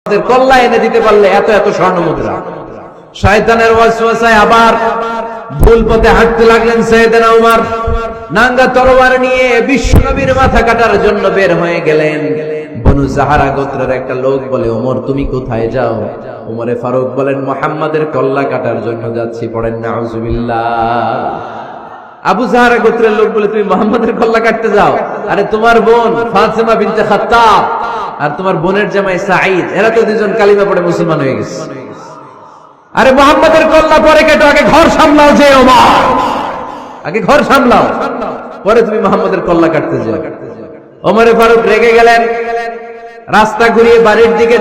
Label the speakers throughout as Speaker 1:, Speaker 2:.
Speaker 1: কল্লা এনে দিতে পারলে এত এত স্বর্ণ মুদ্রা। শয়তানের ওয়াসওয়াসায় আবার ভুল পথে হাঁটতে লাগলেন সাইয়েদনা উমর। নাঙ্গা তরবার নিয়ে বিশ্বনবীর মাথা কাটার জন্য বের হয়ে গেলেন। বনু জাহারা গোত্রের একটা লোক বলে, ওমর তুমি কোথায় যাও? ওমরে ফারুক বলেন, মুহাম্মাদের কল্লা কাটার জন্য যাচ্ছি। পড়েন নাউজুবিল্লাহ। আবু জাহারা গোত্রের লোক বলে, তুমি মুহাম্মাদের কল্লা কাটতে যাও? আরে তোমার বোন ফাতিমা বিনতে খাত্তাব আর তোমার বোনের জামাই সাঈদ, এরা তো দুজন কালিমা পড়ে মুসলমান হয়ে গেছে। আরে মুহাম্মাদের কল্লা পরে কেটো, আগে ঘর সামলাও। যে ওমর, আগে ঘর সামলাও, পরে তুমি মুহাম্মাদের কল্লা কাটতে যাও। ওমরে ফারুক রেগে গেলেন, রাস্তা ঘুরিয়ে বাড়ির দিকে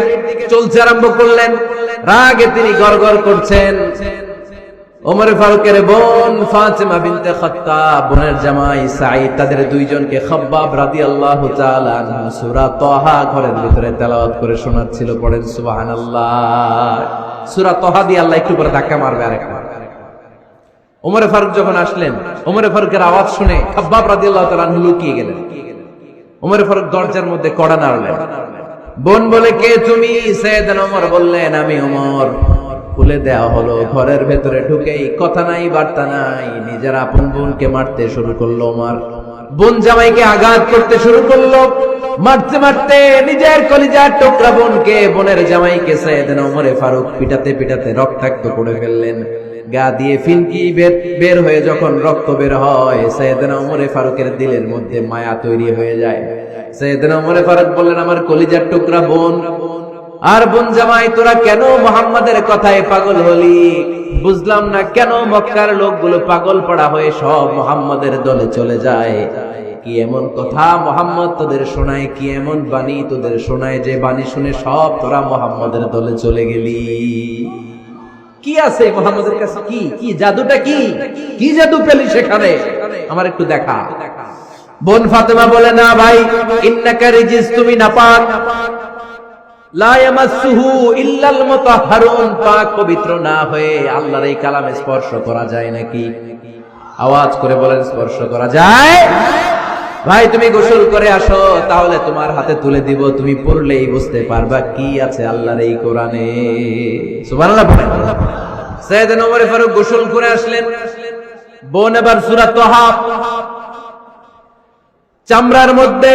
Speaker 1: চলতে আরম্ভ করলেন। রাগে তিনি গড়গড় করছেন। ওমরে ফারুকের বোন ফাতিমা বিনতে খাত্তাব, বোনের জামাই সাঈদ, তাদের দুইজনকে খাব্বাব রাদিয়াল্লাহু তাআলা আনহু সূরা তাহা ঘরের ভিতরে তেলাওয়াত করে শোনাচ্ছিল। পড়েন সুবহানাল্লাহ। সূরা তাহা দিয়ে আল্লাহ একটু করে ধাক্কা মারবে আরেকবার। ওমরে ফারুক যখন আসলেন, ওমরে ফারুকের আওয়াজ শুনে খাব্বাব রাদিয়াল্লাহু তাআলা আনহু লুকিয়ে গেলেন। ওমরে ফারুক দরজার মধ্যে কড়া নাড়লেন। বোন বলে, কে তুমি? সাইয়েদনা ওমর বললেন, আমি ওমর। খুলে দেওয়া হলো। ঘরের ভেতরে ঢুকেই কথা নাই বার্তা নাই, নিজের আপন বোনকে মারতে শুরু করলো ওমর। বোন জামাইকে আঘাত করতে শুরু করলো। মারতে মারতে নিজের কলিজার টুকরা বোনকে, বোনের জামাইকে সাইয়েদনা ওমরে ফারুক পিটাতে পিটাতে রক্তাক্ত করে ফেললেন। গা দিয়ে ফিনকি বের হয়ে যখন রক্ত বের হয়, সাইয়েদনা ওমরে ফারুকের দিলের মধ্যে মায়া তৈরি হয়ে যায়। সাইয়েদনা ওমরে ফারুক বললেন, আমার কলিজার টুকরা বোন আর বোন জামাই, তোরা কেন মুহাম্মাদের কথায় পাগল হলি? বুঝলাম না কেন মক্কার লোকগুলো পাগল পড়া হয়ে সব মুহাম্মাদের দলে চলে যায়। কি এমন কথা মুহাম্মদ তোদের শোনায়, কি এমন বাণী তোদের শোনায় যে বাণী শুনে সব তোরা মুহাম্মাদের দলে চলে গেলি? কি আছে মুহাম্মাদের কাছে? কি কি জাদুটা? কি কি জাদু পেলি সেখানে? আমার একটু দেখা। বোন ফাতেমা বলে, না ভাই, ইন্নাকা রিজিস, তুমি নাপাক। লা ইয়ামাসসুহু ইল্লাল মুতাহহারুন, পাক পবিত্র না হয়ে আল্লাহর এই কালামে স্পর্শ করা যায় নাকি? আওয়াজ করে বলেন, স্পর্শ করা যায়? ভাই তুমি গোসল করে আসো, তাহলে তোমার হাতে তুলে দিব, তুমি পড়লেই বুঝতে পারবা কি আছে আল্লাহর এই কোরআনে। সুবহানাল্লাহ পড়েন। সাইয়েদনা ওমর ফারুক গোসল করে আসলেন। বোন এবার সূরা তাহা চামড়ার মধ্যে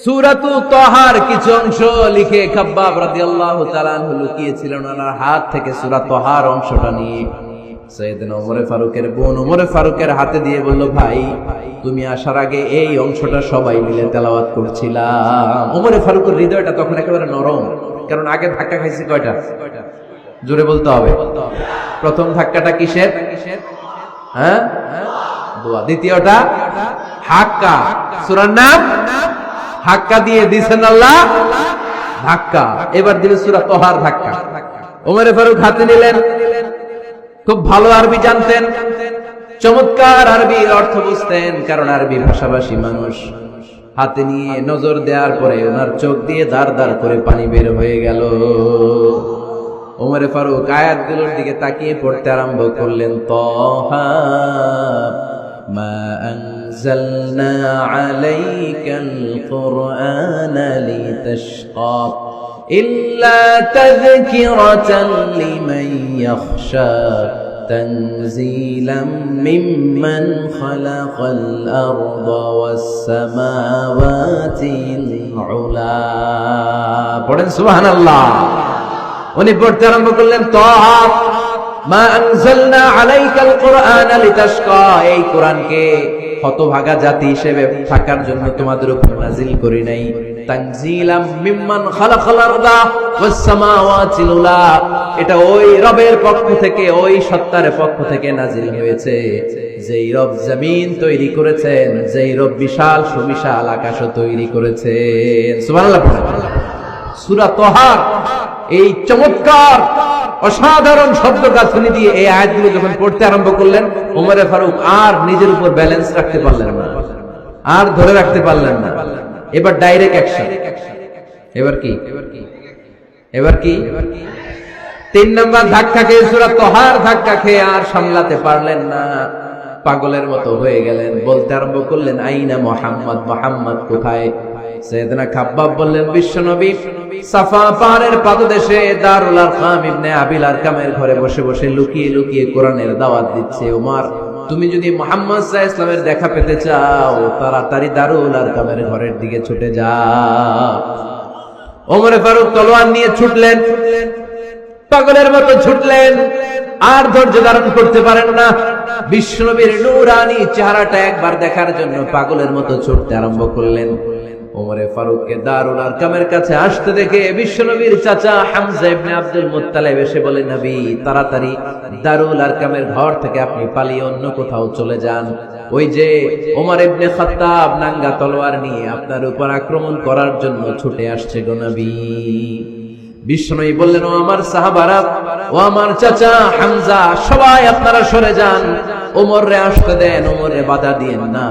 Speaker 1: সূরাতু তাহার কিছু অংশ লিখে খাব্বাব রাদিয়াল্লাহু তাআলা আনহু লুকিয়েছিলেন ওনার হাত থেকে। সূরা তাহার অংশটা নিয়ে সাইয়েদনা ওমরে ফারুকের বোন ওমরে ফারুকের হাতে দিয়ে বলল, ভাই তুমি আসার আগে এই অংশটা সবাই মিলে তেলাওয়াত করছিলাম। ওমরে ফারুকের হৃদয়টা তখন একেবারে নরম, কারণ আগে ধাক্কা খাইছি কয়টা? জোরে বলতে হবে। প্রথম ধাক্কাটা কিসের? হ্যাঁ, দোয়া। দ্বিতীয়টা হাক্কা, সূরার নাম হাক্কা দিয়ে দিয়েছেন আল্লাহ ধাক্কা। এবার দিলেন সূরা তাহার ধাক্কা। ওমরে ফারুক হাতে নিলেন। খুব ভালো আরবি জানতেন, চমৎকার আরবির অর্থ বুঝতেন, কারণ আরবি ভাষাভাষী মানুষ। হাতে নিয়ে নজর দেওয়ার পরে ওনার চোখ দিয়ে দাঁড় দাঁড় করে পানি বের হয়ে গেল। ওমরে ফারুক আয়াতগুলোর দিকে তাকিয়ে পড়তে আরম্ভ করলেন। তাহা মা আনজালনা আলাইকাল কুরআনা লিতাশকা ইল্লা তাযকিরাতান লিমান ইয়াখশা তানজিলাম মিম্মান খালাকাল আরদা ওয়াস সামাওয়াতিল উলা। পড়েন সুবহানাল্লাহ। উনি পড়তে আরম্ভ করলেন, তাহা মা আনজালনা আলাইকাল কুরআনা লিতাশকা, এই কোরআনকে হতভাগা জাতি হিসেবে থাকার জন্য তোমাদের উপর নাজিল করি নাই। তানজিলাম মিম্মান খালাকাল আরদা ওয়াস সামাওয়াতিল উলা, এটা ওই রবের পক্ষ থেকে, ওই সত্তার পক্ষ থেকে নাজিল হয়েছে যেই রব জমিন তৈরি করেছেন, যেই রব বিশাল সুবিশাল আকাশও তৈরি করেছেন। সুবহানাল্লাহ। সূরা তাহার এই চমৎকার অসাধারণ শব্দ গাঁথনি দিয়ে এই আয়াতগুলো যখন পড়তে আরম্ভ করলেন, ওমরে ফারুক আর নিজের উপর ব্যালেন্স রাখতে পারলেন না, আর ধরে রাখতে পারলেন না। এবার ডাইরেক্ট অ্যাকশন। এবার কি? এবার কি? 3 নাম্বার ধাক্কা খেয়ে, সূরা তাহার ধাক্কা খেয়ে আর সামলাতে পারলেন না, পাগলের মতো হয়ে গেলেন। বলতে আরম্ভ করলেন, আইনা মুহাম্মদ, মুহাম্মদ কোথায়? সাইয়েদনা খাব্বাব বললেন, বিশ্বনবী সাফা পাহাড়ের পাদদেশে দারুল আরকাম ইবনে আবিল আরকামের ঘরে বসে বসে লুকিয়ে লুকিয়ে কোরআনের দাওয়াত দিচ্ছে। ওমর, তুমি যদি মুহাম্মদ সাল্লাল্লাহু আলাইহি ওয়াসাল্লামের দেখা পেতে চাও, তাড়াতাড়ি দারুল আরকামের ঘরের দিকে ছুটে যাও। ওমর ফারুক তলোয়ার নিয়ে ছুটলেন, পাগলের মতো ছুটলেন, আর ধৈর্য ধারণ করতে পারেন না। বিশ্বনবীর নূরানী চেহারাটা একবার দেখার জন্য পাগলের মতো ছুটতে আরম্ভ করলেন। ওমরে ফারুককে দারুল আরকামের কাছে আসতে দেখে বিশ্বনবীর চাচা হামজা ইবনে আব্দুল মুত্তালিব এসে বলে, নবী, তাড়াতাড়ি দারুল আরকামের ঘর থেকে আপনি পালিয়ে অন্য কোথাও চলে যান। ওই যে ওমর ইবনে খাত্তাব নাঙ্গা তলোয়ার নিয়ে আপনার উপর আক্রমণ করার জন্য ছুটে আসছে গো নবী। বিশ্বনবী বললেন, ও আমার সাহাবারা, ও আমার চাচা হামজা, সবাই আপনারা সরে যান, ওমরে আসতে দেন, ওমরে বাধা দিয়েন না।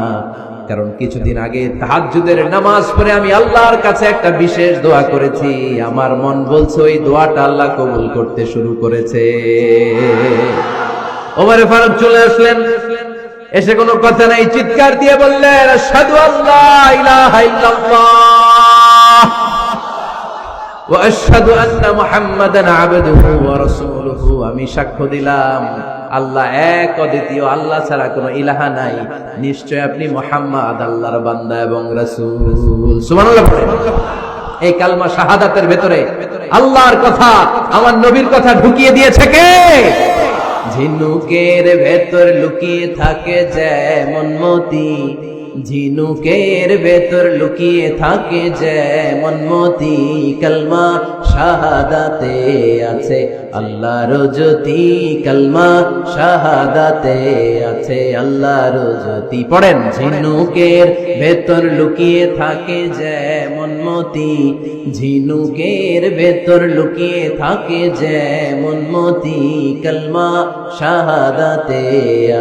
Speaker 1: কারণ কিছুদিন আগে তাহাজ্জুদের নামাজ পড়ে আমি আল্লাহর কাছে একটা বিশেষ দোয়া করেছি। আমার মন বলছে ওই দোয়াটা আল্লাহ কবুল করতে শুরু করেছে। ওমরে ফারুক চলে আসলেন, এসে কোনো কথা নাই, চিৎকার দিয়ে বললেন, আশহাদু আল্লা ইলাহা ইল্লাল্লাহ ওয়া আশহাদু আন্না মুহাম্মাদান আবদুহু ওয়া রাসূলুহু। আমি সাক্ষ্য দিলাম আল্লাহ এক, অদ্বিতীয়, আল্লাহ ছাড়া কোনো ইলাহা নাই, নিশ্চয় আপনি মুহাম্মদ আল্লাহর বান্দা এবং রাসূল। সুবহানাল্লাহ। এই কালমা শাহাদাতের ভেতরে আল্লাহর কথা, আমার নবীর কথা ঢুকিয়ে দিয়েছে কে? ঝিনুকের ভেতর লুকিয়ে থাকে যেমন মতি, ঝিনুকের ভেতর লুকিয়ে থাকে যেমন মতি, কালমা শাহাদাতে আছে আল্লাহর জ্যোতি, কালমা শাহাদাতে আছে আল্লাহর জ্যোতি। পড়েন, ঝিনুকের ভেতর লুকিয়ে থাকে যেমন মতি, ঝিনুকের ভেতর লুকিয়ে থাকে যেমন মতি, কালমা শাহাদাতে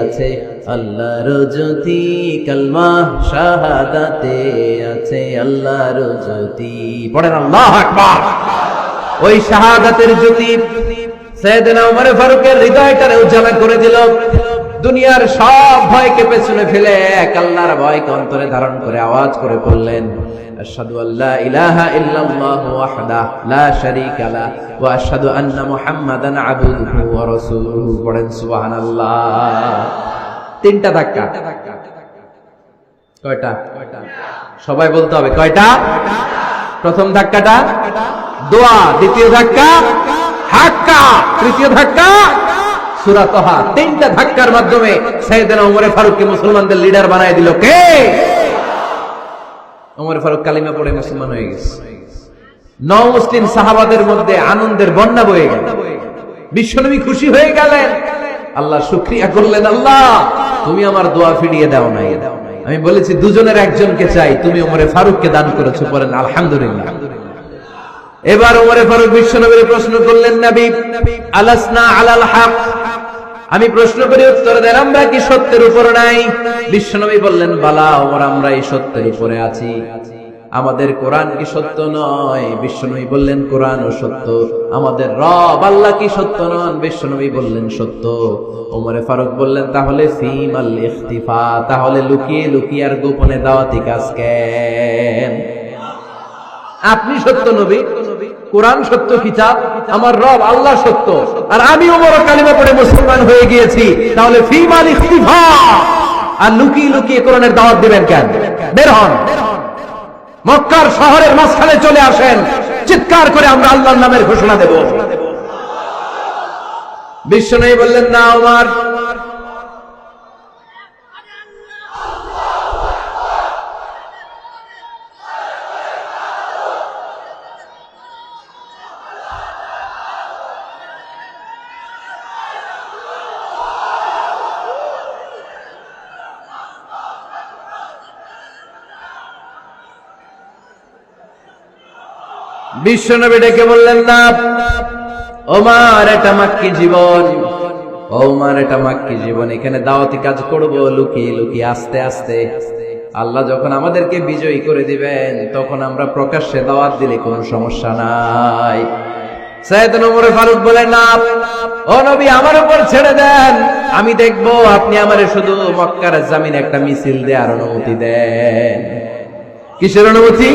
Speaker 1: আছে আল্লাহর জ্যোতি, কালমা শাহাদাতে আছে আল্লাহর জ্যোতি। পড়েন আল্লাহু আকবার। ওই শাহাদাতের জ্যোতি সাইয়েদনা ওমর ফারুকের হৃদয়টারে উজালা করে দিল। দুনিয়ার সব ভয়কে পেছনে ফেলে এক আল্লাহর ভয়কে অন্তরে ধারণ করে আওয়াজ করে বললেন, আশহাদু আল্লা ইলাহা ইল্লাল্লাহু ওয়াহদাহু লা শারীকা লাহু ওয়া আশহাদু আন্না মুহাম্মাদান আবদুহু ওয়া রাসূলুহু। পড়েন সুবহানাল্লাহ। তিনটা ধাক্কা। কয়টা? সবাই বলতে হবে কয়টা? প্রথম ধাক্কাটা দোয়া, দ্বিতীয় ধাক্কা হাক্কা, তৃতীয় ধাক্কা সূরা তাহা। তিনটা ধাক্কার মাধ্যমে সাইয়েদনা ওমর ফারুককে মুসলমানদের লিডার বানায় দিল কে? ওমর ফারুক কালিমা পড়ে মুসলমান হয়ে গেছে। নও মুসলিম সাহাবাদের মধ্যে আনন্দের বন্যা বয়ে গেল। বিশ্বনবী খুশি হয়ে গেলেন, আল্লাহ শুকরিয়া করলেন, আল্লাহ তুমি আমার দোয়া ফিরিয়ে দাও নাই। আমি বলেছি দুজনের একজনকে চাই, তুমি ওমরে ফারুককে দান করেছো। পড়েন আলহামদুলিল্লাহ। এবার ওমরে ফারুক বিশ্বনবীর প্রশ্ন করলেন, নবী, আলাসনা আলাল হক, আমি প্রশ্ন করি উত্তর দেন, আমরা কি সত্যের উপর নাই? বিশ্বনবী বললেন, বালা ওমর, আমরা এই সত্যের উপরে আছি। আমাদের কোরআন কি সত্য নয়? বিশ্বনবী বললেন, কোরআনও সত্য। আমাদের রব আল্লাহ কি সত্য নন? বিশ্বনবী বললেন, সত্য। ওমরে ফারুক বললেন, তাহলে ফিমাল ইখতিফা, তাহলে লুকিয়ে লুকিয়ে আর গোপনে দাওয়াতি কাজ কেন? আপনি সত্য নবী, কোরআন সত্য কিতাব, আমার রব আল্লাহ সত্য, আর আমি ওমর কালিমা পড়ে মুসলমান হয়ে গিয়েছি, তাহলে ফিমাল ইখতিফা, আর লুকিয়ে লুকিয়ে কোরআনের দাওয়াত দিবেন কেন? বের হন, মক্কার শহরের মাঝখানে চলে আসেন, চিৎকার করে আমরা আল্লাহর নামের ঘোষণা দেব। বিশ্বনবী বললেন, না ওমর, বিশ্বনবী ডেকে বললেন, না ওমর, এটা মাক্কি জীবন, ওমর এটা মাক্কি জীবন, এখানে দাওয়াতি কাজ করব লুকিয়ে লুকিয়ে, আস্তে আস্তে। আল্লাহ যখন আমাদেরকে বিজয়ী করে দিবেন, তখন আমরা প্রকাশ্যে দাওয়াত দিলে কোনো সমস্যা নাই। সাইয়েদনা ওমর ফারুক বলেন, না ও নবী, আমার উপর ছেড়ে দেন, আমি দেখব, আপনি আমারে শুধু মক্কার জমিনে একটা মিছিল দেওয়ার অনুমতি দেন। কিসের অনুমতি?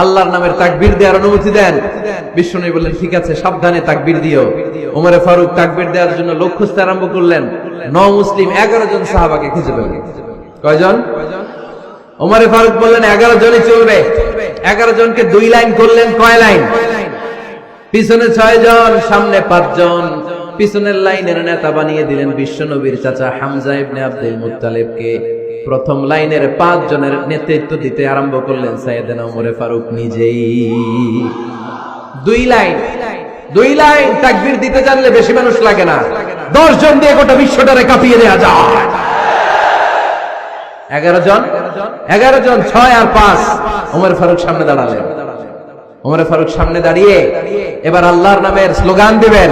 Speaker 1: আল্লাহর নামের তাকবীর দেওয়ার অনুমতি দেন। বিশ্বনবী বললেন ঠিক আছে, সাবধানে তাকবীর দিও। ওমরে ফারুক তাকবীর দেওয়ার জন্য লোক খুঁজতে আরম্ভ করলেন। মুসলিম 11 জন সাহাবাকে খুঁজে পেলেন। কয়জন? ওমরে ফারুক বললেন 11 জনই চলবে। 11 জনকে 2 লাইন করলেন। কয় লাইন? পিছনে 6 জন, সামনে 5 জন। পিছনের লাইনের নেতা বানিয়ে দিলেন বিশ্বনবীর চাচা হামজা ইবনে আব্দুল মুত্তালিবকে। প্রথম লাইনের 5 জনের নেতৃত্ব দিতে আরম্ভ করলেন সাইয়েদনা ওমরে ফারুক নিজেই। 2 লাইন তাকবীর দিতে জানলে বেশি মানুষ লাগে না, 10 জন দিয়ে গোটা বিশ্বটারে কাঁপিয়ে দেয়া যায়। 11 জন 6 আর 5। ওমর ফারুক সামনে দাঁড়ালেন। ওমর ফারুক সামনে দাঁড়িয়ে এবার আল্লাহর নামের স্লোগান দিবেন।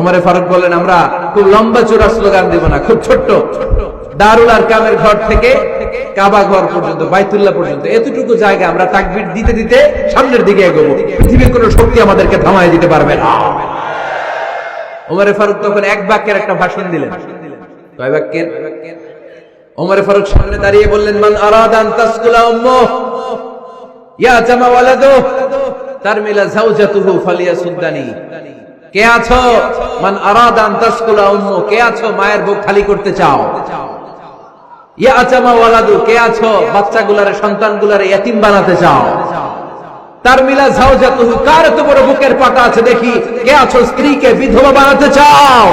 Speaker 1: ওমর ফারুক বললেন আমরা খুব লম্বা চূড়া স্লোগান দিব না, খুব ছোট্ট। দারুল আরকামের ঘর থেকে কাবা ঘর পর্যন্ত, বাইতুল্লাহ পর্যন্ত এতটুকু জায়গা আমরা তাকবীর দিতে দিতে সামনের দিকে এগোবো। পৃথিবীর কোনো শক্তি আমাদেরকে থামায় দিতে পারবে না। ওমর ফারুক তখন এক বাক্যের একটা ভাষণ দিলেন। কয় বাক্যের? ওমর ফারুক সামনে দাঁড়িয়ে বললেন মান আরাদা আন তাসকুলা উম্মু ইয়া জামা ওয়ালাদু তারমিলা যাওজাতুহু ফালিয়াসুদ্দানি। কে আছো? মান আরাদা আন তাসকুলা উম্মু, কে আছো মায়ের বুক খালি করতে চাও? ইয়া জামা ওয়ালাদু, কে আছো বাচ্চাগুলারে সন্তানগুলারে ইতিম বানাতে চাও? তারমিলা যাওজাতুহু, কার এত বড় বুকের পাটা আছে দেখি, কে আছো স্ত্রীকে বিধবা বানাতে চাও?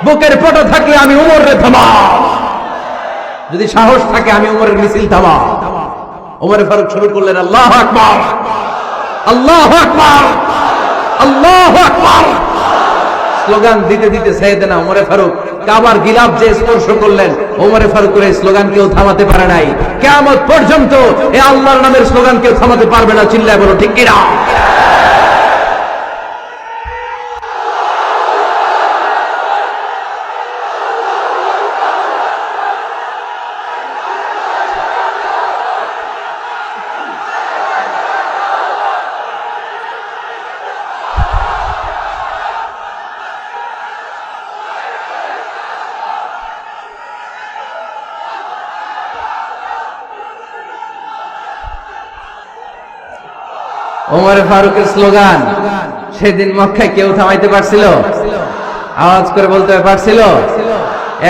Speaker 1: বুকের পাটা থাকলে আমি ওমরে থামাও, যদি সাহস থাকে আমি ওমরের মিছিল থামাও। ওমর ফারুক শুরু করলেন আল্লাহু আকবার, আল্লাহু আকবার, আল্লাহু আকবার। স্লোগান দিতে দিতে সাইয়েদনা ওমর ফারুক কাবার গিলাফ যে স্পর্শ করলেন, ওমর ফারুকের এই স্লোগান কেউ থামাতে পারে নাই। কিয়ামত পর্যন্ত এই আল্লাহর নামের স্লোগান কেউ থামাতে পারবে না। চিল্লায় বলো ঠিক কিনা? ওমর ফারুকের স্লোগান সেদিন মক্কায় কেউ থামাইতে পারছিল? আওয়াজ করে বলতে পারছিল?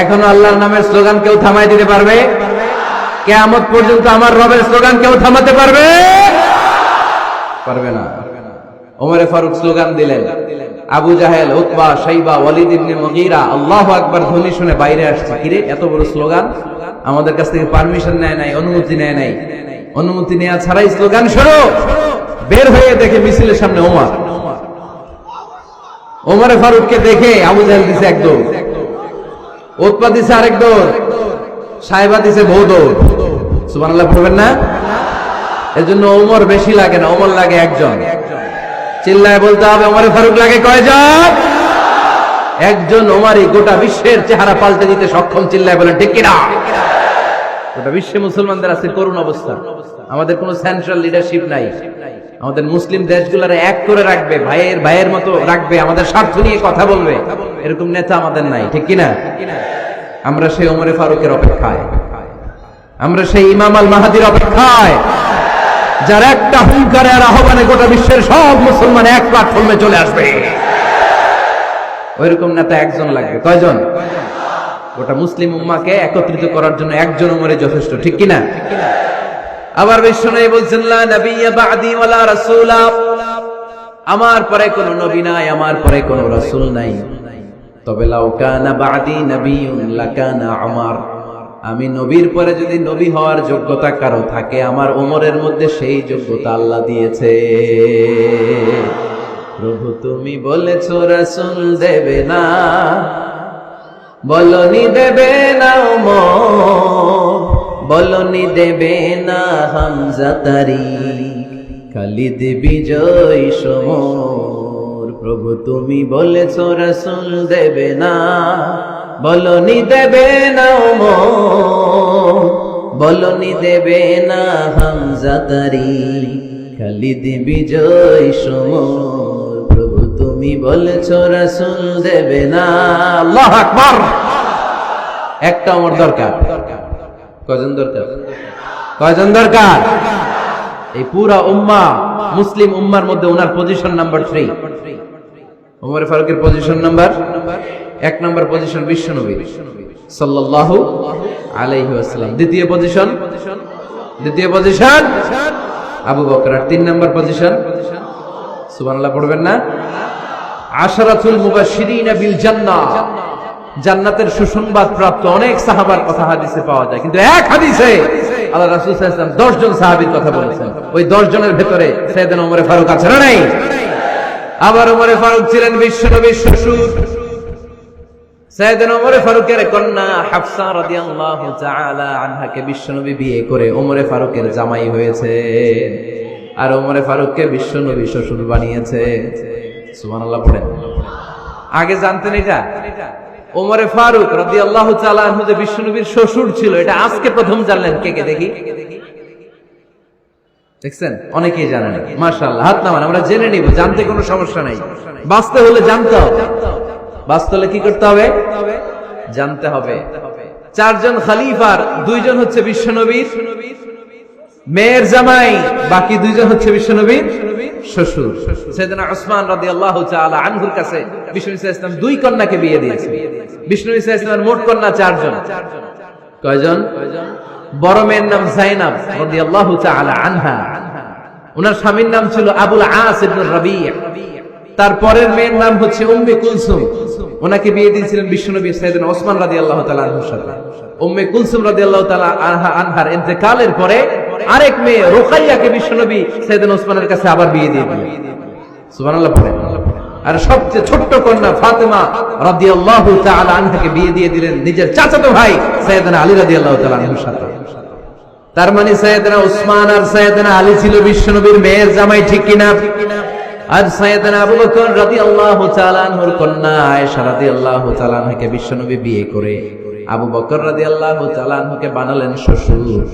Speaker 1: এখনো আল্লাহর নামের স্লোগান কেউ থামাই দিতে পারবে? কিয়ামত পর্যন্ত আমার রবের স্লোগান কেউ থামাতে পারবে? পারবে না। ওমর ফারুক স্লোগান দিলেন। আবু জাহেল, উতবা, শাইবা, ওয়ালিদ ইবনে মুগীরা আল্লাহু আকবার ধ্বনি শুনে বাইরে আসছে। কিরে এত বড় স্লোগান, আমাদের কাছ থেকে পারমিশন নেয় নাই, অনুমতি নেয় নাই। অনুমতি নেওয়া ছাড়াই স্লোগান শুরু। বের হয়ে দেখে মিছিলের সামনে ওমর। ওমর ফারুককে দেখে আবু জাহেল দিছে এক দৌড়, উতবা দিছে আরেক দৌড়, সাইবা দিছে বহু দৌড়। সুবহানাল্লাহ পড়বেন না? এজন্য ওমর বেশি লাগে না, ওমর লাগে একজন। চিল্লায় বলতে হবে ওমর ফারুক লাগে কয়জন? একজন। ওমরই গোটা বিশ্বের চেহারা পাল্টে দিতে সক্ষম। চিল্লায় বলেন ঠিক কিনা? গোটা বিশ্বে মুসলমানদের আছে করুণ অবস্থা। আমাদের কোনো সেন্ট্রাল লিডারশিপ নাই। আমাদের মুসলিম দেশগুলোর এক করে রাখবে, ভাইয়ের ভাইয়ের মতো রাখবে, আমাদের স্বার্থ নিয়ে কথা বলবে, এরকম নেতা আমাদের নাই। ঠিক কিনা? আমরা সেই ওমর ফারুকের অপেক্ষায়, আমরা সেই ইমাম আল মাহাদির অপেক্ষায়, যার একটা হুঙ্কারে আর আহ্বানে গোটা বিশ্বের সব মুসলমান এক প্ল্যাটফর্মে চলে আসবে। ওইরকম নেতা একজন লাগবে। কয়জন? গোটা মুসলিম উম্মাহকে একত্রিত করার জন্য একজন ওমরে যথেষ্ট। ঠিক কিনা? আবার বিশ্বনবী বলছেন লা নাবিয়্যা বা'দি ওয়ালা রাসূলা, আমার পরে কোনো নবী নাই, আমার পরে কোনো রাসূল নাই। তবে লাউ কানা বা'দি নাবিয়্যুন লাকানা উমর, আমি নবীর পরে যদি নবী হওয়ার যোগ্যতা কারো থাকে, আমার ওমরের মধ্যে সেই যোগ্যতা আল্লাহ দিয়েছে। প্রভু তুমি বলেছো রাসূল দেবে না, বলনি দেবে না ওমর, বলনি দেবে না হামজা তারিক, খালিদ বিজয় সমর। প্রভু তুমি বলেছো রাসূল দেবে না, বলনি দেবে না ওমর, বলনি দেবে না হামজা তারিক, খালিদ বিজয় সমর। প্রভু তুমি বলেছো রাসূল দেবে না। আল্লাহু আকবার। একটা ওমর দরকার। কজন দরকার? কয়জন দরকার? এই পুরা উম্মাহ, মুসলিম উম্মার মধ্যে ওনার পজিশন নাম্বার 3। ওমর ফারুকের পজিশন নাম্বার 1 নম্বর পজিশন বিশ্বনবী সাল্লাল্লাহু আলাইহি ওয়াসাল্লাম। দ্বিতীয় পজিশন আবু বকর। আর 3 নম্বর পজিশন সুবহানাল্লাহ পড়বেন না? আশরাতুল মুবাশশিরিনা বিল জান্নাহ, জান্নাতের সুসংবাদ প্রাপ্ত অনেক সাহাবার কথা হাদিসে পাওয়া যায়, কিন্তু এক হাদিসে আল্লাহ রাসূল সাল্লাল্লাহু আলাইহি ওয়াসাল্লাম 10 জন সাহাবীর কথা বলেছেন। ওই 10 জনের ভেতরে সাইয়েদনা ওমর ফারুক আছে না নাই? আবার ওমর ফারুক ছিলেন বিশ্বনবীর শ্বশুর। সাইয়েদনা ওমর ফারুকের কন্যা হাফসা রাদিয়াল্লাহু তাআলা আনহাকে বিশ্বনবী বিয়ে করে ওমর ফারুকের জামাই হয়েছে, আর ওমর ফারুককে বিশ্বনবী শ্বশুর বানিয়েছে। সুবহানাল্লাহ পড়েন। আগে জানতেন এটা? ওমর ফারুক রাদিয়াল্লাহু তাআলা আনহু যে বিশ্বনবীর শ্বশুর ছিল, এটা আজকে প্রথম জানলেন। কে কে দেখি? দেখছেন? অনেকেই জানেন। মাশাআল্লাহ, হাত নামান, আমরা জেনে নিব, জানতে কোনো সমস্যা নাই। বাঁচতে হলে জানতে হবে। বাঁচতে হলে কি করতে হবে? জানতে হবে। 4 জন খলিফার 2 জন হচ্ছে বিশ্বনবীর মেয়ের জামাই, বাকি 2 জন হচ্ছে বিশ্বনবীর শ্বশুর। সাইয়েদনা উসমান রাদিয়াল্লাহু তাআলা আনহুর কাছে বিশ্বনবী সাল্লাল্লাহু আলাইহি ওয়াসাল্লাম 2 কন্যাকে বিয়ে দিয়েছেন। বিশ্বনবী সাল্লাল্লাহু আলাইহি ওয়াসাল্লামের মোট কন্যা 4 জন। কয়জন? বড় মেয়ের নাম যায়েনব রাদিয়াল্লাহু তাআলা আনহা, ওনার স্বামীর নাম ছিল আবুল আস ইবনে রাবি'। তারপরের মেয়ের নাম হচ্ছে উম্মে কুলসুম, ওনাকে বিয়ে দিয়েছিলেন বিশ্বনবী সাইয়েদনা ওসমান রাদিয়াল্লাহু তাআলা আনহুর সাথে। উম্মে কুলসুম রাদিয়াল্লাহু তাআলা আনহার ইন্তেকালের পরে আরেক মেয়ে রুকাইয়াকে বিশ্বনবী সাইয়েদনা ওসমানের কাছে আবার বিয়ে দিয়ে দিলেন। সুবহানাল্লাহ পড়েন। আর সবচেয়ে ছোট্ট কন্যা ফাতেমা রাদিয়াল্লাহু তাআলা আনহাকে বিয়ে দিয়ে দিলেন নিজের চাচাতো ভাই সাইয়েদনা আলী রাদিয়াল্লাহু তাআলা আনহুর সাথে। তার মানে সাইয়েদনা ওসমান আর সাইয়েদনা আলী ছিল বিশ্বনবীর মেয়ের জামাই, ঠিক কিনা? আর সাইয়েদনা আবু বকর রাদিয়াল্লাহু তাআলা আনহুর কন্যা আয়েশা রাদিয়াল্লাহু তাআলা আনহাকে বিশ্বনবী বিয়ে করে আবু বকর রাদিয়াল্লাহু তাআলা আনহুকে বানালেন শ্বশুর।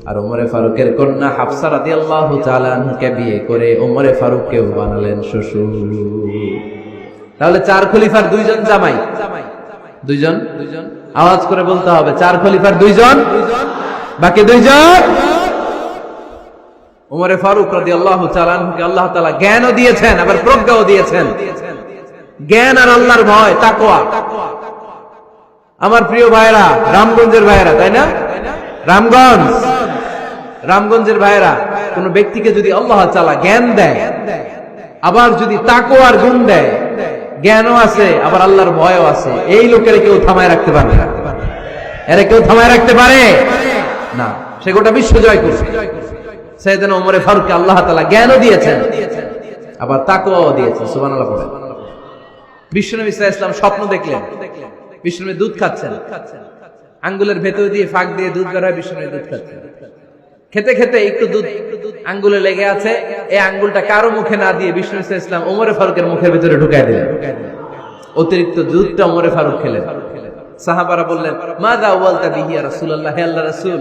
Speaker 1: আর ওমর ফারুকের কন্যা হাফসা রাদিয়াল্লাহু তাআলা আনহাকে বিয়ে করে ওমর ফারুককেও বানালেন শ্বশুর। তাহলে 4 খলিফার 2 জন জামাই। 2 জন? আওয়াজ করে বলতে হবে, 4 খলিফার 2 জন, বাকি 2 জন। ওমর ফারুক রাদিয়াল্লাহু তাআলা আনহুকে আল্লাহ তাআলা জ্ঞানও দিয়েছেন, আবার প্রজ্ঞাও দিয়েছেন। জ্ঞান আর আল্লাহর ভয়, তাকওয়া। আমার প্রিয় ভাইরা, রামগঞ্জের ভাইরা, তাই না? রামগঞ্জের ভাইরা, কোন ব্যক্তিকে যদি আল্লাহ তাআলা জ্ঞান দেয়, আবার যদি তাকওয়ার গুণ দেয়, জ্ঞানও আছে আবার আল্লাহর ভয়ও আছে, এই লোকের কেউ থামায় রাখতে পারে না। এরা কেউ থামায় রাখতে পারে না। সে গোটা বিশ্ব জয় করছে। সাইয়েদনা ওমর ফারুককে আল্লাহ তাআলা জ্ঞানও দিয়েছেন, আবার তাকওয়াও দিয়েছেন। সুবহানাল্লাহ পড়েন। বিশ্বনবী সাল্লাল্লাহু আলাইহি ওয়াসাল্লাম স্বপ্ন দেখলেন, বিশ্বনবী দুধ খাচ্ছেন, আঙ্গুলের ভেতর দিয়ে ফাঁক দিয়ে দুধ বের হয়, বিশ্বনবী দুধ খাচ্ছেন। খেতে খেতে একটু দুধ আঙ্গুলে লেগে আছে, এই আঙ্গুলটা কারো মুখে না দিয়ে বিশ্বনবী সাল্লাল্লাহু আলাইহি ওয়াসাল্লাম ওমর ফারুকের মুখের ভিতরে ঢুকায় দিলেন। অতিরিক্ত দুধটা ওমর ফারুক খেলেন। সাহাবারা বললেন, মাযা ওয়ালতা বিহি ইয়া রাসূলুল্লাহ, হে আল্লাহর রাসূল,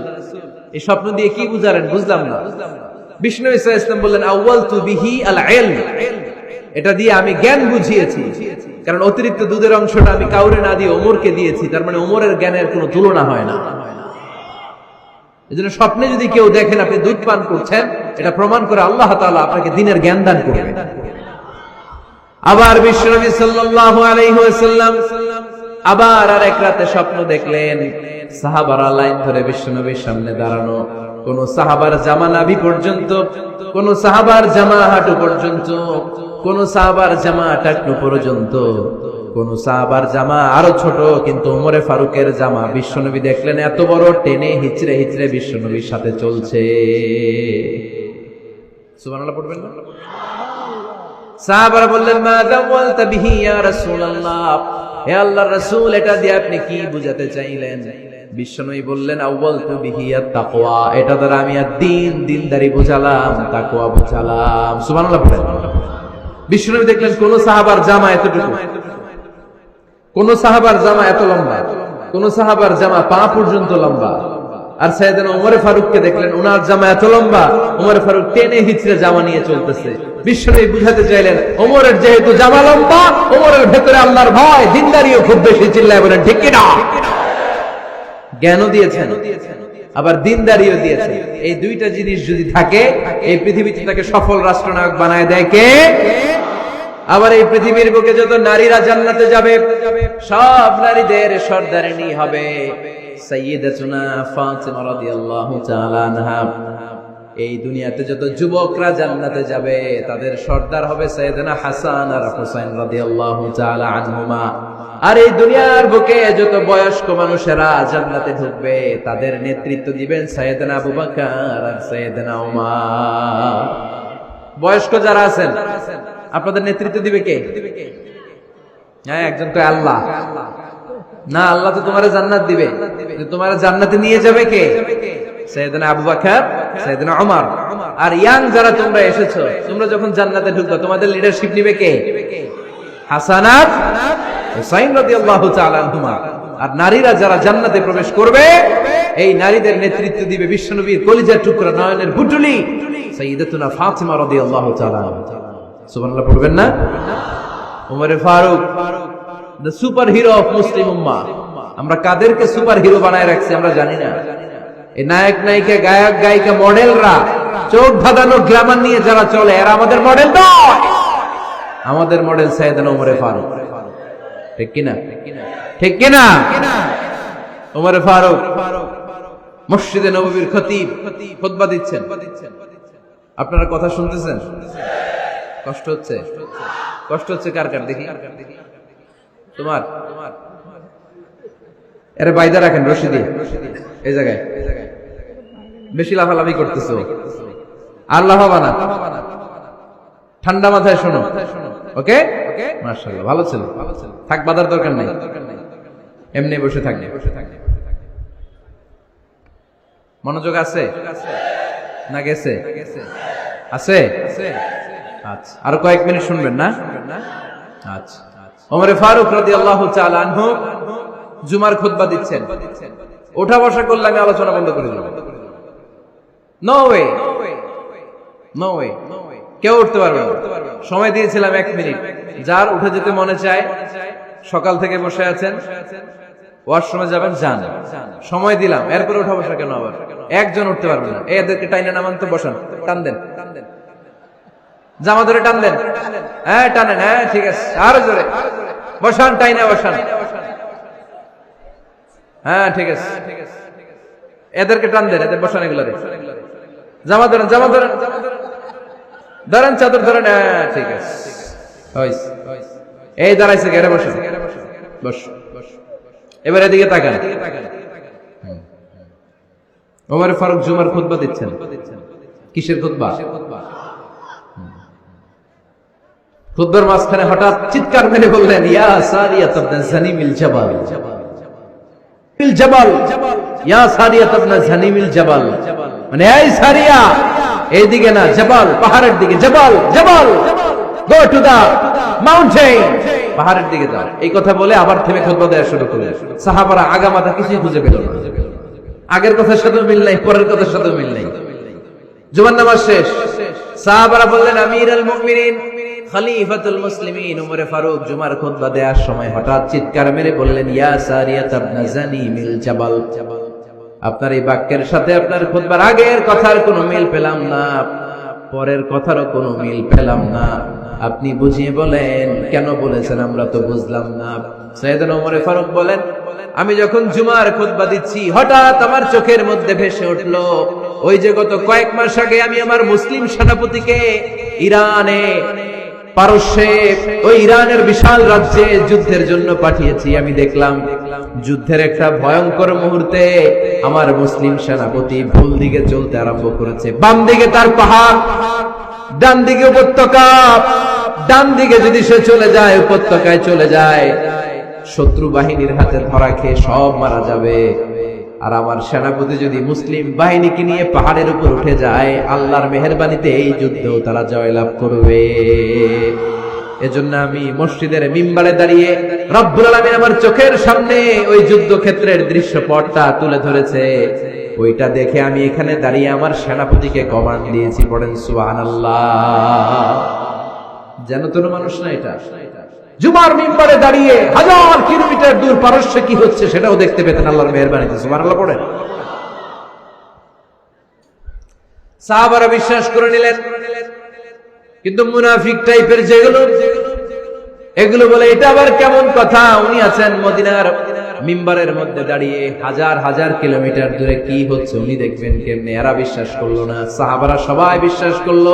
Speaker 1: এই স্বপ্ন দিয়ে কি বুঝালেন? বুঝলাম না। বিশ্বনবী সাল্লাল্লাহু আলাইহি ওয়াসাল্লাম বললেন, আওয়ালতু বিহি আল ইলম, এটা দিয়ে আমি জ্ঞান বুঝিয়েছি, কারণ অতিরিক্ত দুধের অংশটা আমি কাউরে না দিয়ে ওমরকে দিয়েছি, তার মানে ওমরের জ্ঞানের কোনো তুলনা হয় না। এজন্য স্বপ্নে যদি কেউ দেখেন আপনি দুধ পান করছেন, এটা প্রমাণ করে আল্লাহ তাআলা আপনাকে দ্বীনের জ্ঞান দান করবেন। আবার বিশ্বনবী সাল্লাল্লাহু আলাইহি ওয়াসাল্লাম আবার আরেক রাতে স্বপ্ন দেখলেন, সাহাবারা লাইন ধরে বিশ্বনবীর সামনে দাঁড়ানো, কোন সাহাবার জামা নাভি পর্যন্ত, কোন সাহাবার জামা হাঁটু পর্যন্ত, কোন সাহাবার জামা টাকনু পর্যন্ত, কোন সাহাবার জামা আরো ছোট, কিন্তু ওমর ফারুকের জামা বিশ্বনবী দেখলেন এত বড়, টেনে হিচড়ে হিচড়ে বিশ্বনবীর সাথে চলছে। সুবহানাল্লাহ পড়বেন না? সাহাবারা বললেন, মা যাওয়ালতা বিহি ইয়া রাসূলুল্লাহ, হে আল্লাহর রাসূল, এটা দিয়ে আপনি কি বুঝাতে চাইলেন? বিশ্বনবী বললেন, আউয়ালতু বিহি আত-তাকওয়া, এটা দ্বারা আমি দ্বীন, দ্বীনদারি বোঝালাম, তাকওয়া বোঝালাম। সুবহানাল্লাহ পড়েন। বিশ্বনবী দেখলেন কোন সাহাবার জামা এতটুকু, কোন সাহাবার জামা এত লম্বা, কোন সাহাবার জামা পা পর্যন্ত লম্বা। আর সাইয়েদনা ওমর ফারুককে দেখলেন ওনার জামা এত লম্বা, ওমর ফারুক টেনে হিচড়ে জামা নিয়ে চলতেছে। বিশ্বনবী বুঝাতে চাইলেন, ওমরের যেহেতু জামা লম্বা, ওমরের ভেতরে আল্লাহর ভয়, দ্বীনদারিও খুব বেশি। চিল্লায় বলেন ঠিক কিনা? জ্ঞানও দিয়েছেন, আবার দিনদারিও দিয়েছেন। এই দুইটা জিনিস যদি থাকে, এই পৃথিবীতে তাকে সফল রাষ্ট্রনায়ক বানায় দেয় কে? আবার এই পৃথিবীর বুকে যত নারীরা জান্নাতে যাবে, সব নারীদের সর্দারিনী হবে সাইয়্যিদাতুনা ফাতিমা রাদিয়াল্লাহু তাআলা আনহা। এই দুনিয়াতে যত যুবকরা জান্নাতে যাবে, তাদের সর্দার হবে সাইয়েদনা হাসান আর হুসাইন রাদিয়াল্লাহু তাআলা আনহুমা। আর এই দুনিয়ার বুকে যত বয়স্ক মানুষেরা জান্নাতে ঢুকবে, তাদের নেতৃত্ব দিবেন সাইয়েদনা আবু বকর আর সাইয়েদনা উমর। বয়স্ক যারা আছেন, আপনাদের নেতৃত্ব দিবে কে? হ্যাঁ, একজন কয় আল্লাহ। না, আল্লাহ তো তোমার জান্নাত দিবে, তোমার জান্নাতে নিয়ে যাবে কে? সাইয়েদনা আবু বকর, সাইয়েদনা উমর। আর ইয়াং যারা তোমরা এসেছো, তোমরা যখন জান্নাতে ঢুকবে, তোমাদের লিডারশিপ নিবে কে? হাসান আর হুসাইন রাদিয়াল্লাহু তাআলা আনহুমা। আর নারীরা যারা জান্নাতে প্রবেশ করবে, এই নারীদের নেতৃত্ব দিবে বিশ্বনবীর কলিজার টুকরা, নয়নের পুতুলি সাইয়্যিদাতুনা ফাতিমা রাদিয়াল্লাহু তাআলা। সুবহানাল্লাহ পড়বেন না? Umar Farooq, the super hero of Muslim উম্মাহ। আমরা কাদেরকে সুপার হিরো বানায় রাখছি আমরা জানি না। এই নায়ক নায়িকা, গায়ক গায়িকা, মডেলরা, চোখ ধাঁধানো গ্ল্যামার নিয়ে যারা চলে, এরা আমাদের মডেল নয়। আমাদের মডেল সাইয়েদনা উমর ফারুক। ঠিক কিনা? ঠিক কিনা? উমর ফারুক মসজিদে নববীর খতিব, খুতবা দিচ্ছেন। আপনারা কথা শুনতেছেন? কষ্ট হচ্ছে? কষ্ট হচ্ছে কার কার দেখি? তোমার? আরে বাইদা রাখেন রশি দিয়ে এই জায়গায়। বেশি লাফালাফি করতেছো, আর লাফাবা না, ঠান্ডা মাথায় শোনো। ওকে, মাশাআল্লাহ, ভালো ছিল। থাক, বাধার দরকার নাই, এমনি বসে থাকবে। মনোযোগ আছে না গেছে? আছে? আচ্ছা, আরো কয়েক মিনিট শুনবেন না? আচ্ছা। ওমর ফারুক রাদিয়াল্লাহু তাআলা আনহু জুমার খুতবা দিচ্ছেন। ওঠা বসা করলে আমি আলোচনা বন্ধ করে দেব। নো ওয়ে, নো ওয়ে, কেউ উঠতে পারবে না। সময় দিয়েছিলাম 1 মিনিট। যার উঠে যেতে মনে চায়, সকাল থেকে বসে আছেন, ওয়াশরুমে যাবেন, যান, সময় দিলাম, এরপরে উঠা বসা কেন? আবার একজন উঠতে পারবে না। এদেরকে টাইনা নামান তো, বসান, টান দেন, জামা ধরে টান দেন। হ্যাঁ, টানেন। হ্যাঁ, ঠিক আছে, আরো জোরে বসান, টাইনা বসান। হ্যাঁ, ঠিক আছে, এদেরকে টান দেন, এদের বসান, এগুলো জামা ধরেন, জামা ধরেন, ধরেন, চাদর ধরেন। হ্যাঁ, ঠিক আছে, এই দাঁড়াইছে, ঘেরে বসেন, বস। এবার এদিকে তাকান। ওমর ফারুক জুমার খুতবা দিচ্ছেন। কিসের খুতবা? খুতবার মাঝখানে হঠাৎ চিৎকার মেরে বললেন, ইয়া সারিয়া ইবনে জানিমিল জাবাল, জাবাল, ইয়া সারিয়া ইবনে জানিমিল জাবাল। মানে এই সারিয়া, এইদিকে না, জাবাল, পাহাড়ের দিকে, জাবাল, জাবাল, গো টু দা মাউন্টেন, পাহাড়ের দিকে যাও। এই কথা বলে আবার থেমে খুতবা দেওয়া শুরু করলেন। সাহাবারা আগা মাথা কিছুই খুঁজে পেল না। আগের কথার সাথে মিল নাই, পরের কথার সাথে মিল নাই। জুমার নামাজ শেষ। সাহাবারা বললেন, আমিরুল মুমিনিন, খলিফাতুল মুসলিমিন উমর ফারুক জুমার খুতবা দেওয়ার সময় হঠাৎ চিৎকার মেরে বললেন, ইয়া সারিয়া ইবনে জানিমিল জাবাল। আপনার এই বাক্যের সাথে আপনার খুতবার আগের কথার কোনো মিল পেলাম না, পরের কথারও কোনো মিল পেলাম না। আপনি বুঝিয়ে বলেন, কেন বলেছেন আমরা তো বুঝলাম না। সাইয়েদনা ওমর ফারুক বলেন, আমি যখন জুমার খুতবা দিচ্ছি, হঠাৎ আমার চোখের মধ্যে ভেসে উঠলো, ওই যে গত কয়েক মাস আগে আমি আমার মুসলিম সেনাপতিকে ইরানে, পারস্যে, ওই ইরানের বিশাল রাজ্যে যুদ্ধের জন্য পাঠিয়েছি। আমি দেখলাম যুদ্ধের একটা ভয়ঙ্কর মুহূর্তে আমার মুসলিম সেনাপতি ভুল দিকে চলতে আরম্ভ করেছে। বাম দিকে তার পাহাড়, ডান দিকে উপত্যকা। ডান দিকে যদি সে চলে যায়, উপত্যকায় চলে যায়, শত্রু বাহিনীর হাতে ধরা খেয়ে সব মারা যাবে। আর আমার সেনাপতি যদি মুসলিম বাহিনীকে নিয়ে পাহাড়ের উপর উঠে যায়, আল্লাহর মেহেরবানিতে এই যুদ্ধেও তারা জয়লাভ করবে। এজন্য আমি মসজিদের মিম্বারে দাঁড়িয়ে রব্বুল আলামিন আমার চোখের সামনে ওই যুদ্ধক্ষেত্রের দৃশ্যপটটা তুলে ধরেছে। ওইটা দেখে আমি এখানে দাঁড়িয়ে আমার সেনাপতিকে কমান্ড দিয়েছি। পড়েন সুবহানাল্লাহ। যেন তোর মানুষ না, এটা জুমার মিম্বারে দাঁড়িয়ে 1000 কিলোমিটার দূর পারস্যে কি হচ্ছে সেটাও দেখতে পেতেন আল্লাহর মেহেরবানিতে। সুবহানাল্লাহ পড়েন। সাহাবারা বিশ্বাস করে নিলেন। কিন্তু মুনাফিক টাইপের যেগুলো, এগুলো বলে এটা আবার কেমন কথা, উনি আছেন মদিনার মিম্বারের মধ্যে দাঁড়িয়ে, হাজার হাজার কিলোমিটার দূরে কি হচ্ছে উনি দেখবেন কেমনে। এরা বিশ্বাস করলো না, সাহাবারা সবাই বিশ্বাস করলো,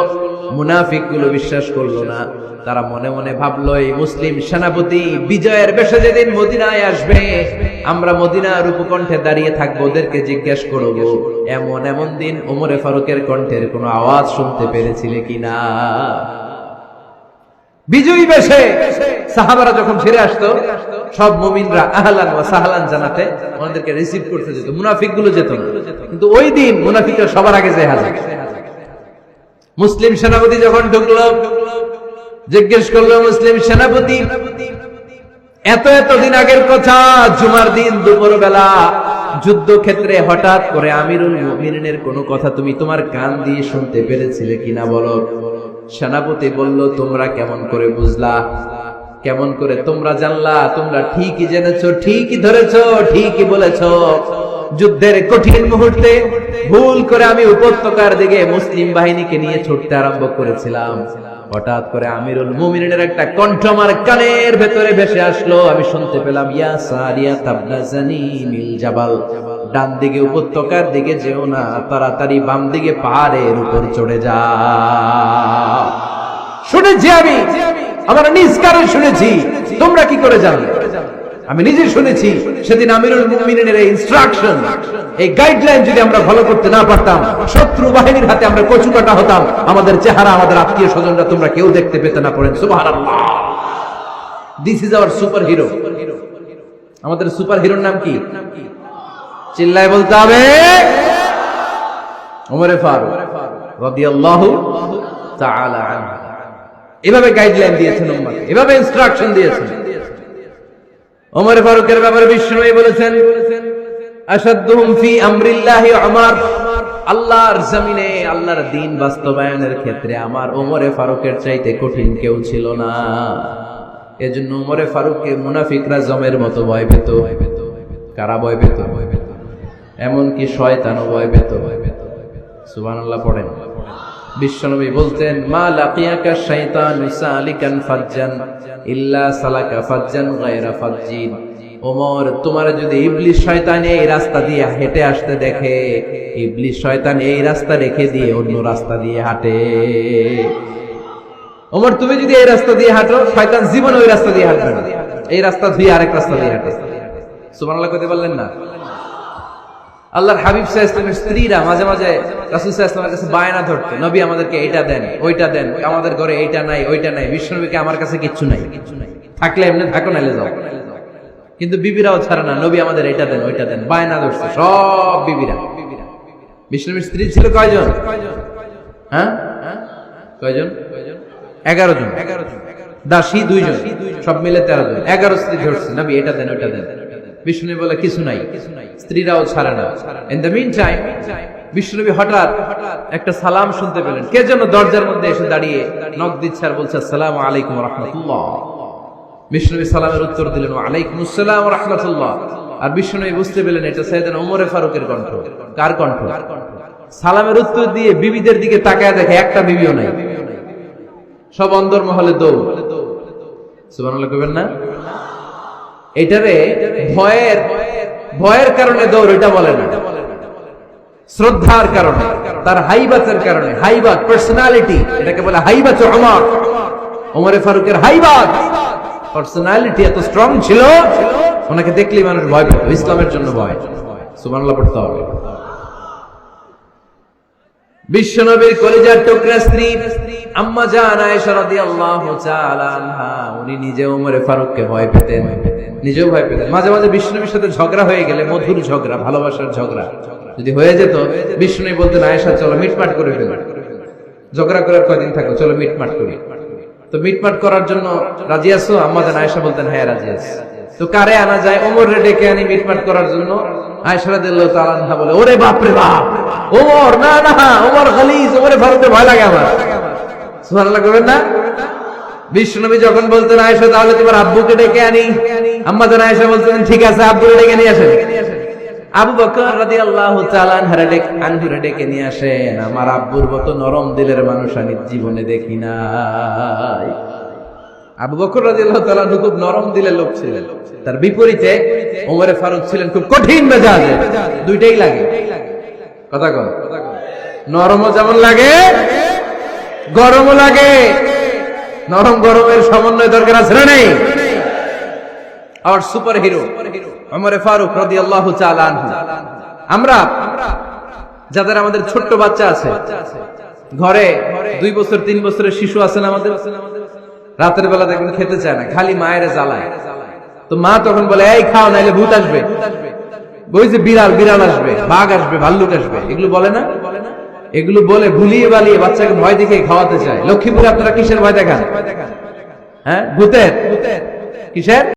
Speaker 1: মুনাফিক গুলো বিশ্বাস করলো না। তারা মনে মনে ভাবলো এই মুসলিম সেনাপতি বিজয়ের বেশে যেদিন মদিনায় আসবে, আমরা মদিনার উপকণ্ঠে দাঁড়িয়ে থাকবো, ওদেরকে জিজ্ঞেস করবো এমন এমন দিন ওমরে ফারুকের কণ্ঠের কোনো আওয়াজ শুনতে পেরেছিলে কিনা। বিজয়ী বেশে সাহাবারা যখন ফিরে আসতো, সব মুমিনরা আহলান ওয়া সাহলান জানাতে ওনাদেরকে রিসিভ করতে যেত, মুনাফিক গুলো যেত না। কিন্তু ওই দিন মুনাফিকরা সবার আগে যে হাজির। মুসলিম সেনাপতি যখন ঢুকলো, জিজ্ঞেস করলো মুসলিম সেনাপতি, এত দিন আগের কথা, জুমার দিন দুপুর বেলা যুদ্ধক্ষেত্রে হঠাৎ করে আমিরুল মুমিনিনের কোনো কথা তুমি তোমার কান দিয়ে শুনতে পেরেছিলে কিনা বলো। সেনাপতি বলল, তোমরা কেমন করে বুঝলা, কেমন করে তোমরা জানলা? তোমরা ঠিকই জেনেছো, ঠিকই ধরেছো, ঠিকই বলেছো। যুদ্ধের কঠিন মুহূর্তে ভুল করে আমি উপত্যকার দিকে মুসলিম বাহিনীকে নিয়ে ছুটতে আরম্ভ করেছিলাম। হঠাৎ করে আমিরুল মুমিনিনের একটা কণ্ঠ আমার কানের ভেতরে ভেসে আসলো। আমি শুনতে পেলাম, ইয়া সারিয়া তাবনা জানিমিল জাবাল, ডান দিকে উপত্যকার দিকে যেও না, তাড়াতাড়ি বাম দিকে পাহাড়ের উপর চড়ে যাও। শুনেছি আমি, আমার নিজ কানে শুনেছি, তোমরা কি করে জানলে? আমি নিজে শুনেছি। সেদিন আমিরুল মুমিনিনের এই ইনস্ট্রাকশন, এই গাইডলাইন যদি আমরা ফলো করতে না পারতাম, শত্রু বাহিনীর হাতে আমরা কচুকাটা হতাম। আমাদের চেহারা, আমাদের আত্মীয় স্বজনরা তোমরা কেউ দেখতে পেতে না। পড়েন সুবহানাল্লাহ। This is our super hero. আমাদের সুপার হিরোর নাম কি? চিল্লায় বলতে হবে, ওমরে ফারুক রাদিয়াল্লাহু তাআলা আনহু। এভাবে গাইডলাইন দিয়েছেন উম্মতকে, এভাবে ইনস্ট্রাকশন দিয়েছেন। ওমর ফারুকের ব্যাপারে বিশ্বনবী বলেছেন, আশাদ্দুহুম ফি আমরিল্লাহি উমর, আল্লাহর জমিনে আল্লাহর দ্বীন বাস্তবায়নের ক্ষেত্রে আমার ওমরে ফারুকের চাইতে কঠিন কেউ ছিল না। এজন্য ওমরে ফারুককে মুনাফিকরা জমের মতো ভয় পেত। কারা ভয় পেত? এমনকি শয়তানও ভয় পেত। সুবহানাল্লাহ পড়েন। বিশ্বনবী বলতেন, মা লাকিয়াকা শাইতানু সালিকান ফাজ্জান ইল্লা সালাকা ফাজ্জান গায়রা ফাজ্জিন। ওমর, তোমার যদি ইবলিস শয়তান এই রাস্তা দিয়ে হেঁটে আসতে দেখে, ইবলিস শয়তান এই রাস্তা রেখে দিয়ে অন্য রাস্তা দিয়ে হাঁটে। ওমর, তুমি যদি এই রাস্তা দিয়ে হাঁটো, শয়তান জীবন ওই রাস্তা দিয়ে হাঁটবে না, এই রাস্তা ধুয়ে আরেক রাস্তা দিয়ে হাঁটে। সুবহানাল্লাহ কইতে বললেন না? আল্লাহর হাবিব সাল্লাল্লাহু আলাইহি ওয়াসাল্লামের স্ত্রীরা মাঝে মাঝে রাসূল সাল্লাল্লাহু আলাইহি ওয়াসাল্লামের কাছে বায়না ধরতো, নবী আমাদেরকে এইটা দেন, ওইটা দেন, আমাদের ঘরে এইটা নাই, ওইটা নাই। বিশ্বনবীকে, আমার কাছে কিচ্ছু নাই, থাকলে এমনি থাকো, নাইলে যাও। কিন্তু বিবিরাও ছাড়ে না, নবী আমাদের এইটা দেন, ওইটা দেন, বায়না ধরছে সব বিবিরা। বিশ্বনবীর স্ত্রী ছিল কয়জন? হ্যাঁ, কয়জন? 11 জন। দাসী 2 জন, সব মিলে 13 জন। 11 স্ত্রী ধরছে, নবী এটা দেন, ওইটা দেন। বিষ্ণুনবী বলে কিছু নাই, স্ত্রীরাও ছাড়ে না। ইন দ্য মিন টাইম বিষ্ণুনবী হঠাৎ একটা সালাম শুনতে পেলেন। কে যেন দরজার মধ্যে এসে দাঁড়িয়ে নক দিচ্ছে আর বলছে, আসসালামু আলাইকুম ওয়া রাহমাতুল্লাহ। বিষ্ণুনবী সালামের উত্তর দিলেন, ওয়া আলাইকুমুস সালাম ওয়া রাহমাতুল্লাহ। আর বিষ্ণুনবী বুঝতে পেলেন এটা সাইয়েদনা ওমরে ফারুকের কণ্ঠ। কার কণ্ঠ? সালামের উত্তর দিয়ে বিবিদের দিকে তাকায় দেখে একটা বিবিও নাই, সব অন্দরমহলে দৌড়। সুবহানাল্লাহ কইবেন না? এটারে ভয়ের কারণে দৌড়, এটা বলে না, শ্রদ্ধার কারণে, তার হাইবাতের কারণে। হাইবাত, পার্সোনালিটি, এটাকে বলে হাইবাত ওমর। ওমরে ফারুকের হাইবাত, পার্সোনালিটি এত স্ট্রং ছিল, ওনাকে দেখলেই মানুষ ভয় পেত, ইসলামের জন্য ভয়। সুবহানাল্লাহ পড়তে হবে। বিশ্বনবীর কলিজার টুকরা স্ত্রী আম্মা জান আয়েশা রাদিয়াল্লাহু তাআলা আনহা, উনি নিজে ওমরে ফারুককে ভয় পেতেন, নিজেও ভয় পেতেন। মাঝে মাঝে বিশ্বনবীর সাথে ঝগড়া হয়ে গেলে, মধুর ঝগড়া, ভালোবাসার ঝগড়া যদি হয়ে যেত, বিশ্বনবী বলতেন, আয়েশা চলো মিটমাট করে ফেলো, ঝগড়া করার কয়দিন থাকো, চলো মিটমাট করি। তো মিটমাট করার জন্য রাজি আছো? আম্মা জান আয়েশা বলতেন, হ্যাঁ রাজি আছি। তো কারে আনা যায়? ওমরে ডেকে আনি মিটমাট করার জন্য। আয়েশা রাদিয়াল্লাহু তাআলা আনহা বলে, ওরে বাপ রে বাপ, ওমর, না না, ওমর খালিজ, ওমরে ফারুকের ভয় লাগে আমার। সুবহানাল্লাহ কইবেন না? বিশ্বনবী যখন বলতেন, আয়েশা তাহলে তোমার আব্বুকে ডেকে আনি, আম্মা জান আয়েশা বলতেন, ঠিক আছে আব্বুকে ডেকে নিয়ে আসেন। আবু বকর রাদিয়াল্লাহু তাআলা আনহুরে ডেকে নিয়ে আসেন, আমার আব্বুর মতো নরম দিলের মানুষ আমি জীবনে দেখি নাই। আবু বকর রাদিয়াল্লাহু তাআলা খুব নরম দিলের লোক ছিলেন, তার বিপরীতে ওমরে ফারুক ছিলেন খুব কঠিন মেজাজের। দুইটাই লাগে, কথা কন, নরমও যেমন লাগে গরমও লাগে। নরম গরমের সমন্বয় দরকার আছে না নেই? আর সুপার হিরো ওমরে ফারুক রাদিয়াল্লাহু তাআলা আনহু। আমরা যাদের আমাদের ছোট্ট বাচ্চা আছে, ঘরে 2 বছর 3 বছরের শিশু আছেন আমাদের, রাতের বেলা দেখবেন খেতে চায় না, খালি মায়ের জ্বালায়। তো মা তখন বলে এই খাও নাইলে ভূত আসবে, ওই যে বিড়াল আসবে, বাঘ আসবে, ভাল্লুক আসবে, এগুলো বলে না? এগুলো বলে ভুলিয়ে বালিয়ে বাচ্চাকে ভয় দেখে খাওয়াতে চায়। লক্ষ্মীপুরে আপনারা কিসের ভয় দেখান? হ্যাঁ, ভূতের। কিসের?